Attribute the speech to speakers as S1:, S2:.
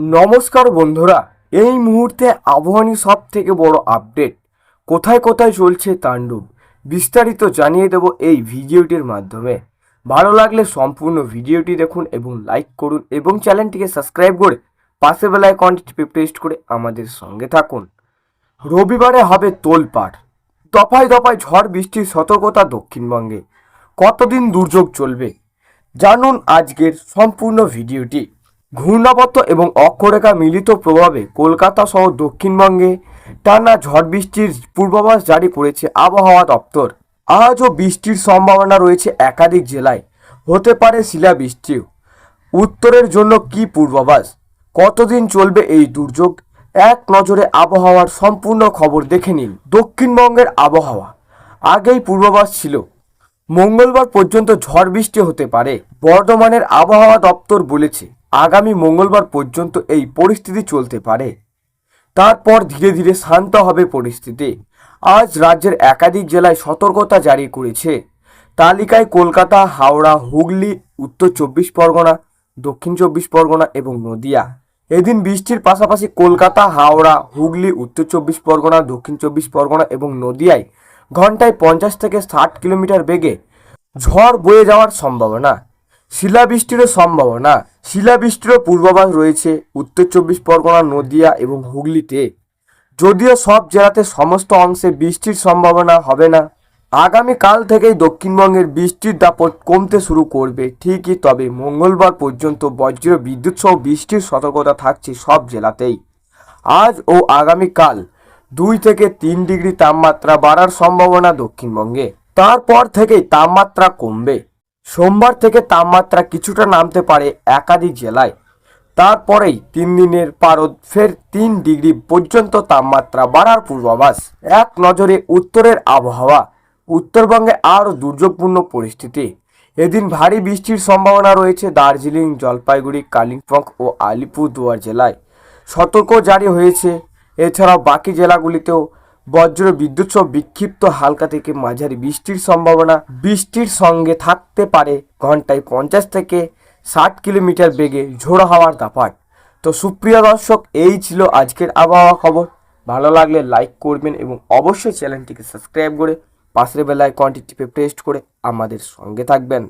S1: নমস্কার বন্ধুরা, এই মুহূর্তে আবহাওয়া সব থেকে বড় আপডেট, কোথায় কোথায় চলছে তাণ্ডব, বিস্তারিত জানিয়ে দেব এই ভিডিওটির মাধ্যমে। ভালো লাগলে সম্পূর্ণ ভিডিওটি দেখুন এবং লাইক করুন এবং চ্যানেলটিকে সাবস্ক্রাইব করে পাশে বেল আইকনটি টিপে প্রেস করে আমাদের সঙ্গে থাকুন। রবিবারে হবে তোলপাড়, দফায় দফায় ঝড় বৃষ্টির সতর্কতা দক্ষিণবঙ্গে। কতদিন দুর্যোগ চলবে জানুন আজকের সম্পূর্ণ ভিডিওটি। ঘূর্ণাবর্ত এবং অক্ষরেখা মিলিত প্রভাবে কলকাতা সহ দক্ষিণবঙ্গে টানা ঝড় বৃষ্টির পূর্বাভাস জারি করেছে আবহাওয়া দপ্তর। আজও বৃষ্টির সম্ভাবনা রয়েছে একাধিক জেলায়, হতে পারে শিলাবৃষ্টিও। উত্তরের জন্য কি পূর্বাভাস, কতদিন চলবে এই দুর্যোগ, এক নজরে আবহাওয়ার সম্পূর্ণ খবর দেখে নিন। দক্ষিণবঙ্গের আবহাওয়া আগেই পূর্বাভাস ছিল, মঙ্গলবার পর্যন্ত ঝড় বৃষ্টি হতে পারে। বর্ধমানের আবহাওয়া দপ্তর বলেছে আগামী মঙ্গলবার পর্যন্ত এই পরিস্থিতি চলতে পারে, তারপর ধীরে ধীরে শান্ত হবে পরিস্থিতি। আজ রাজ্যের একাধিক জেলায় সতর্কতা জারি করেছে তালিকায় কলকাতা, হাওড়া, হুগলি, উত্তর চব্বিশ পরগনা, দক্ষিণ চব্বিশ পরগনা এবং নদিয়া। এদিন বৃষ্টির পাশাপাশি কলকাতা, হাওড়া, হুগলি, উত্তর চব্বিশ পরগনা, দক্ষিণ চব্বিশ পরগনা এবং নদিয়ায় ঘন্টায় 50 থেকে 60 কিলোমিটার বেগে ঝড় বয়ে যাওয়ার সম্ভাবনা। শিলাবৃষ্টিরও সম্ভাবনা, শিলাবৃষ্টিরও পূর্বাভাস রয়েছে উত্তর চব্বিশ পরগনা, নদিয়া এবং হুগলিতে। যদিও সব জেলাতে সমস্ত অংশে বৃষ্টির সম্ভাবনা হবে না। আগামীকাল থেকেই দক্ষিণবঙ্গের বৃষ্টির দাপট কমতে শুরু করবে ঠিকই, তবে মঙ্গলবার পর্যন্ত বজ্র বিদ্যুৎ সহ বৃষ্টির সতর্কতা থাকছে সব জেলাতেই। আজ ও আগামীকাল 2 থেকে 3 ডিগ্রি তাপমাত্রা বাড়ার সম্ভাবনা দক্ষিণবঙ্গে, তারপর থেকেই তাপমাত্রা কমবে। সোমবার থেকে তাপমাত্রা কিছুটা নামতে পারে একাধিক জেলায়, তারপরেই 3 দিনের পারদ ফের 3 ডিগ্রি পর্যন্ত তাপমাত্রা বাড়ার পূর্বাভাস। এক নজরে উত্তরের আবহাওয়া, উত্তরবঙ্গে আরও দুর্যোগপূর্ণ পরিস্থিতি। এদিন ভারী বৃষ্টির সম্ভাবনা রয়েছে দার্জিলিং, জলপাইগুড়ি, কালিম্পং ও আলিপুরদুয়ার জেলায়। সতর্ক জারি হয়েছে। এছাড়াও বাকি জেলাগুলিতেও বজ্র বিদ্যুৎ সহ বিক্ষিপ্ত হালকা থেকে মাঝারি বৃষ্টির সম্ভাবনা। বৃষ্টির সঙ্গে থাকতে পারে ঘন্টায় 50 থেকে 60 কিলোমিটার বেগে ঝোড়ো হাওয়ার দাপট। তো সুপ্রিয় দর্শক, এই ছিল আজকের আবহাওয়া খবর। ভালো লাগলে লাইক করবেন এবং অবশ্যই চ্যানেলটিকে সাবস্ক্রাইব করে পাশের বেল আইকনটি টিপে প্রেস করে আমাদের সঙ্গে থাকবেন।